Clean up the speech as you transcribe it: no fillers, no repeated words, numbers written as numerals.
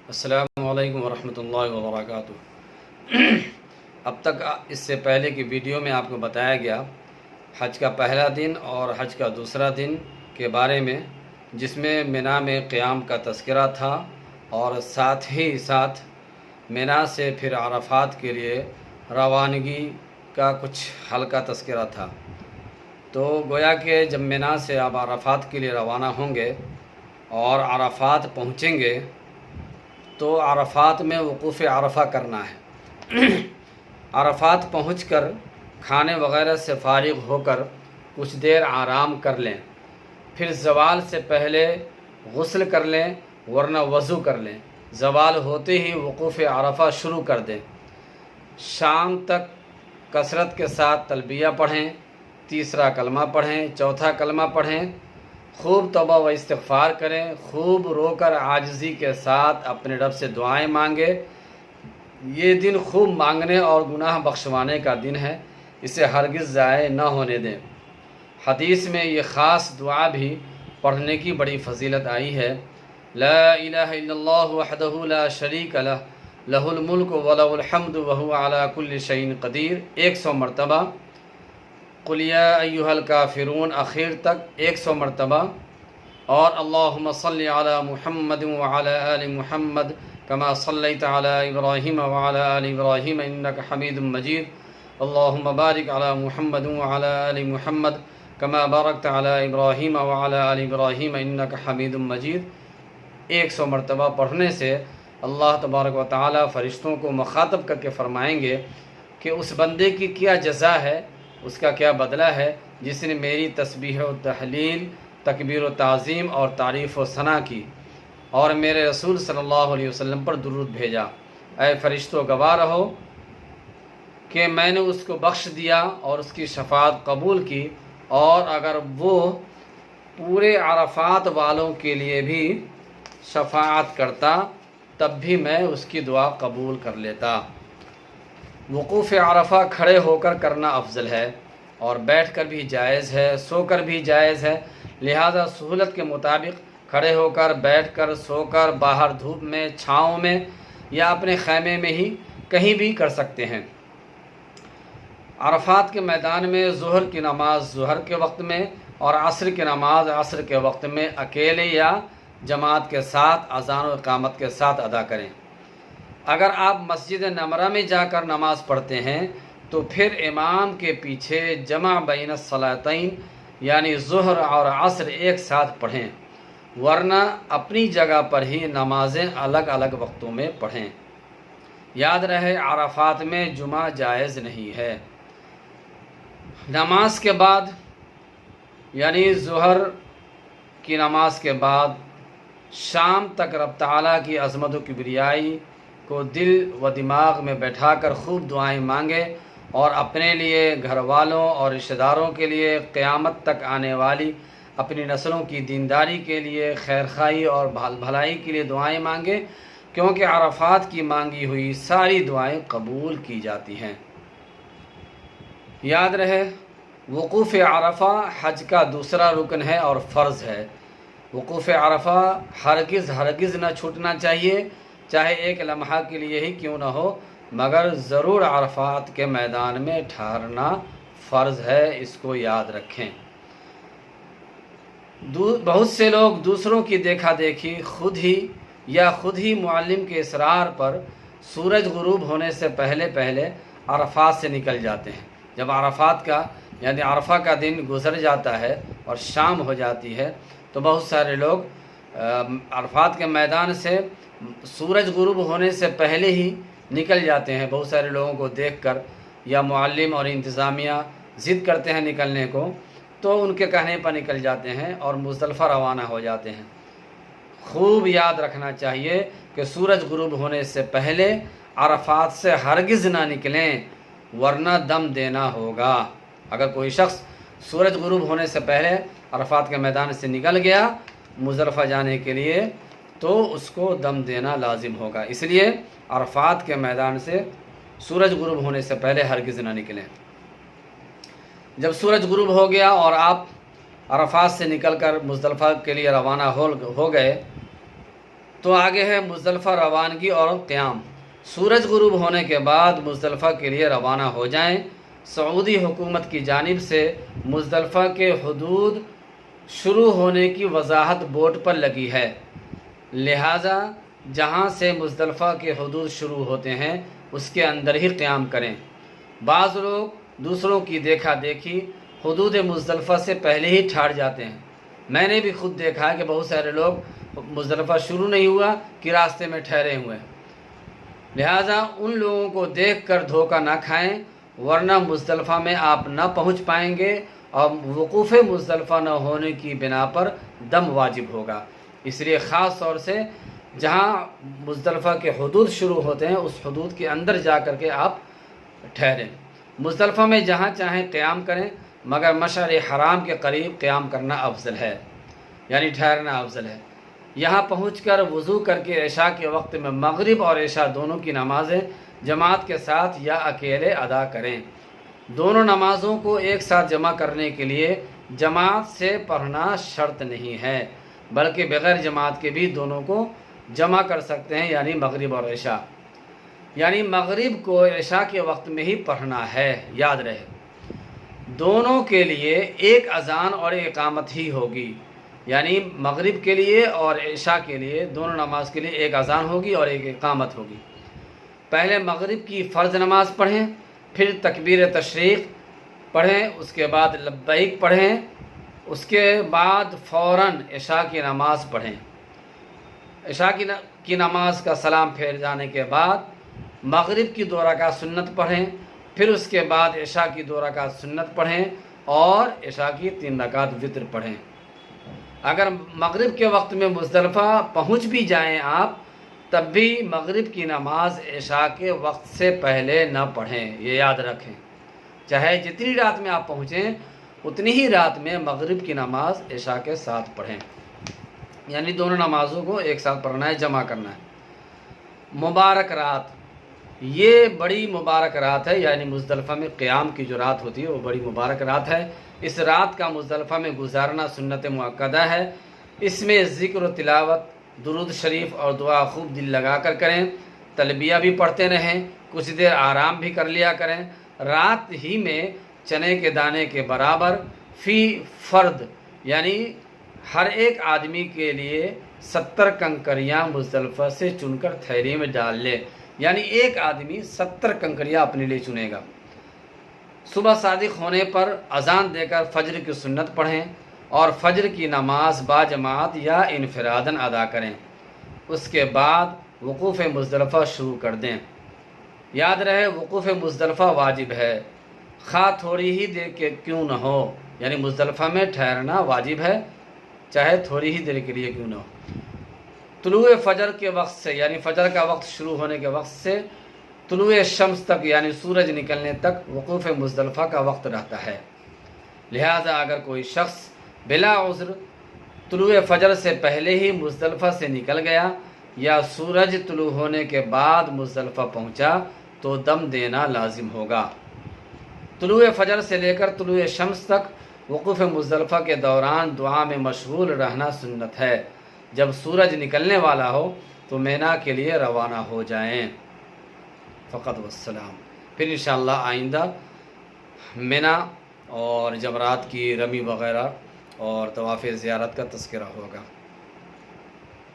السلام علیکم ورحمۃ اللہ وبرکاتہ۔ اب تک اس سے پہلے کی ویڈیو میں آپ کو بتایا گیا حج کا پہلا دن اور حج کا دوسرا دن کے بارے میں، جس میں مینا میں قیام کا تذکرہ تھا اور ساتھ ہی ساتھ مینا سے پھر عرفات کے لیے روانگی کا کچھ ہلکا تذکرہ تھا۔ تو گویا کہ جب مینا سے آپ عرفات کے لیے روانہ ہوں گے اور عرفات پہنچیں گے تو عرفات میں وقوف عرفہ کرنا ہے۔ عرفات پہنچ کر کھانے وغیرہ سے فارغ ہو کر کچھ دیر آرام کر لیں، پھر زوال سے پہلے غسل کر لیں ورنہ وضو کر لیں۔ زوال ہوتے ہی وقوف عرفہ شروع کر دیں۔ شام تک کثرت کے ساتھ تلبیہ پڑھیں، تیسرا کلمہ پڑھیں، چوتھا کلمہ پڑھیں، خوب توبہ و استغفار کریں، خوب رو کر عاجزی کے ساتھ اپنے رب سے دعائیں مانگیں۔ یہ دن خوب مانگنے اور گناہ بخشوانے کا دن ہے، اسے ہرگز ضائع نہ ہونے دیں۔ حدیث میں یہ خاص دعا بھی پڑھنے کی بڑی فضیلت آئی ہے۔ لا الہ الا اللہ وحدہ لا شریک لہ، لہ الملک ولہ الحمد وہو علی کل شیء قدیر 100 مرتبہ، قل یا ایھا الکافرون آخر تک 100 مرتبہ، اور اللہم صلی علی محمد وعلی آل محمد کما صلیت علی ابراہیم وعلی آل ابراہیم انک حمید مجید، اللہم بارک علی محمد وعلی آل محمد کما بارکت علی ابراہیم وعلی آل ابراہیم انک حمید مجید 100 مرتبہ پڑھنے سے اللہ تبارک و تعالی فرشتوں کو مخاطب کر کے فرمائیں گے کہ اس بندے کی کیا جزا ہے، اس کا کیا بدلہ ہے جس نے میری تسبیح و تحلیل، تکبیر و تعظیم اور تعریف و ثنا کی اور میرے رسول صلی اللہ علیہ وسلم پر درود بھیجا۔ اے فرشتوں گواہ رہو کہ میں نے اس کو بخش دیا اور اس کی شفاعت قبول کی، اور اگر وہ پورے عرفات والوں کے لیے بھی شفاعت کرتا تب بھی میں اس کی دعا قبول کر لیتا۔ وقوف عرفہ کھڑے ہو کر کرنا افضل ہے اور بیٹھ کر بھی جائز ہے، سو کر بھی جائز ہے، لہذا سہولت کے مطابق کھڑے ہو کر، بیٹھ کر، سو کر، باہر دھوپ میں، چھاؤں میں یا اپنے خیمے میں ہی کہیں بھی کر سکتے ہیں۔ عرفات کے میدان میں ظہر کی نماز ظہر کے وقت میں اور عصر کی نماز عصر کے وقت میں اکیلے یا جماعت کے ساتھ اذان و اقامت کے ساتھ ادا کریں۔ اگر آپ مسجد نمرہ میں جا کر نماز پڑھتے ہیں تو پھر امام کے پیچھے جمع بین الصلاتین یعنی ظہر اور عصر ایک ساتھ پڑھیں، ورنہ اپنی جگہ پر ہی نمازیں الگ الگ وقتوں میں پڑھیں۔ یاد رہے عرفات میں جمعہ جائز نہیں ہے۔ نماز کے بعد یعنی ظہر کی نماز کے بعد شام تک رب تعالیٰ کی عظمت و کبریائی کو دل و دماغ میں بیٹھا کر خوب دعائیں مانگے اور اپنے لیے، گھر والوں اور رشتہ داروں کے لیے، قیامت تک آنے والی اپنی نسلوں کی دینداری کے لیے، خیر خواہی اور بھلائی کے لیے دعائیں مانگے، کیونکہ عرفات کی مانگی ہوئی ساری دعائیں قبول کی جاتی ہیں۔ یاد رہے وقوف عرفہ حج کا دوسرا رکن ہے اور فرض ہے۔ وقوف عرفہ ہرگز نہ چھوٹنا چاہیے، چاہے ایک لمحہ کے لیے ہی کیوں نہ ہو، مگر ضرور عرفات کے میدان میں ٹھہرنا فرض ہے، اس کو یاد رکھیں۔ بہت سے لوگ دوسروں کی دیکھا دیکھی خود ہی معلم کے اصرار پر سورج غروب ہونے سے پہلے عرفات سے نکل جاتے ہیں۔ جب عرفات کا یعنی عرفہ کا دن گزر جاتا ہے اور شام ہو جاتی ہے تو بہت سارے لوگ عرفات کے میدان سے سورج غروب ہونے سے پہلے ہی نکل جاتے ہیں۔ بہت سارے لوگوں کو دیکھ کر یا معلم اور انتظامیہ ضد کرتے ہیں نکلنے کو، تو ان کے کہنے پر نکل جاتے ہیں اور مزدلفہ روانہ ہو جاتے ہیں۔ خوب یاد رکھنا چاہیے کہ سورج غروب ہونے سے پہلے عرفات سے ہرگز نہ نکلیں، ورنہ دم دینا ہوگا۔ اگر کوئی شخص سورج غروب ہونے سے پہلے عرفات کے میدان سے نکل گیا مزدلفہ جانے کے لیے تو اس کو دم دینا لازم ہوگا، اس لیے عرفات کے میدان سے سورج غروب ہونے سے پہلے ہرگز نہ نکلیں۔ جب سورج غروب ہو گیا اور آپ عرفات سے نکل کر مزدلفہ کے لیے روانہ ہو گئے تو آگے ہے مزدلفہ روانگی اور قیام۔ سورج غروب ہونے کے بعد مزدلفہ کے لیے روانہ ہو جائیں۔ سعودی حکومت کی جانب سے مزدلفہ کے حدود شروع ہونے کی وضاحت بورڈ پر لگی ہے، لہٰذا جہاں سے مزدلفہ کے حدود شروع ہوتے ہیں اس کے اندر ہی قیام کریں۔ بعض لوگ دوسروں کی دیکھا دیکھی حدود مزدلفہ سے پہلے ہی ٹھہر جاتے ہیں۔ میں نے بھی خود دیکھا ہے کہ بہت سارے لوگ مزدلفہ شروع نہیں ہوا کہ راستے میں ٹھہرے ہوئے ہیں، لہٰذا ان لوگوں کو دیکھ کر دھوکہ نہ کھائیں، ورنہ مزدلفہ میں آپ نہ پہنچ پائیں گے اور وقوف مزدلفہ نہ ہونے کی بنا پر دم واجب ہوگا۔ اس لیے خاص طور سے جہاں مزدلفہ کے حدود شروع ہوتے ہیں اس حدود کے اندر جا کر کے آپ ٹھہریں۔ مزدلفہ میں جہاں چاہیں قیام کریں، مگر مشعر حرام کے قریب قیام کرنا افضل ہے، یعنی ٹھہرنا افضل ہے۔ یہاں پہنچ کر وضو کر کے عشاء کے وقت میں مغرب اور عشاء دونوں کی نمازیں جماعت کے ساتھ یا اکیلے ادا کریں۔ دونوں نمازوں کو ایک ساتھ جمع کرنے کے لیے جماعت سے پڑھنا شرط نہیں ہے، بلکہ بغیر جماعت کے بھی دونوں کو جمع کر سکتے ہیں، یعنی مغرب اور عشاء۔ یعنی مغرب کو عشاء کے وقت میں ہی پڑھنا ہے، یاد رہے۔ دونوں کے لیے ایک اذان اور اقامت ہی ہوگی، یعنی مغرب کے لیے اور عشاء کے لیے دونوں نماز کے لیے ایک اذان ہوگی اور ایک اقامت ہوگی۔ پہلے مغرب کی فرض نماز پڑھیں، پھر تکبیر تشریق پڑھیں، اس کے بعد لبیک پڑھیں، اس کے بعد فوراً عشاء کی نماز پڑھیں۔ عشاء کی نماز کا سلام پھیر جانے کے بعد مغرب کی 2 رکعت سنت پڑھیں، پھر اس کے بعد عشاء کی 2 رکعت سنت پڑھیں اور عشاء کی 3 رکعت وتر پڑھیں۔ اگر مغرب کے وقت میں مزدلفہ پہنچ بھی جائیں آپ، تب بھی مغرب کی نماز عشاء کے وقت سے پہلے نہ پڑھیں، یہ یاد رکھیں۔ چاہے جتنی رات میں آپ پہنچیں اتنی ہی رات میں مغرب کی نماز عشاء کے ساتھ پڑھیں، یعنی دونوں نمازوں کو ایک ساتھ پڑھنا ہے، جمع کرنا ہے۔ مبارک رات، یہ بڑی مبارک رات ہے، یعنی مزدلفہ میں قیام کی جو رات ہوتی ہے وہ بڑی مبارک رات ہے۔ اس رات کا مزدلفہ میں گزارنا سنت مؤکدہ ہے۔ اس میں ذکر و تلاوت، درود شریف اور دعا خوب دل لگا کر کریں، تلبیہ بھی پڑھتے رہیں، کچھ دیر آرام بھی کر لیا کریں۔ رات ہی میں چنے کے دانے کے برابر فی فرد، یعنی ہر ایک آدمی کے لیے 70 کنکریاں مزدلفہ سے چن کر تھیلی میں ڈال لے، یعنی ایک آدمی 70 کنکریاں اپنے لیے چنے گا۔ صبح صادق ہونے پر اذان دے کر فجر کی سنت پڑھیں اور فجر کی نماز باجماعت یا انفراداً ادا کریں۔ اس کے بعد وقوف مزدلفہ شروع کر دیں۔ یاد رہے وقوف مزدلفہ واجب ہے، خواہ تھوڑی ہی دیر کے کیوں نہ ہو، یعنی مزدلفہ میں ٹھہرنا واجب ہے، چاہے تھوڑی ہی دیر کے لیے کیوں نہ ہو۔ طلوع فجر کے وقت سے، یعنی فجر کا وقت شروع ہونے کے وقت سے طلوع شمس تک، یعنی سورج نکلنے تک وقوف مزدلفہ کا وقت رہتا ہے۔ لہذا اگر کوئی شخص بلا عذر طلوع فجر سے پہلے ہی مزدلفہ سے نکل گیا یا سورج طلوع ہونے کے بعد مزدلفہ پہنچا تو دم دینا لازم ہوگا۔ طلوع فجر سے لے کر طلوع شمس تک وقوف مزدلفہ کے دوران دعا میں مشغول رہنا سنت ہے۔ جب سورج نکلنے والا ہو تو مینا کے لیے روانہ ہو جائیں۔ فقط والسلام۔ پھر انشاءاللہ آئندہ مینا اور جمرات کی رمی وغیرہ اور طواف زیارت کا تذکرہ ہوگا۔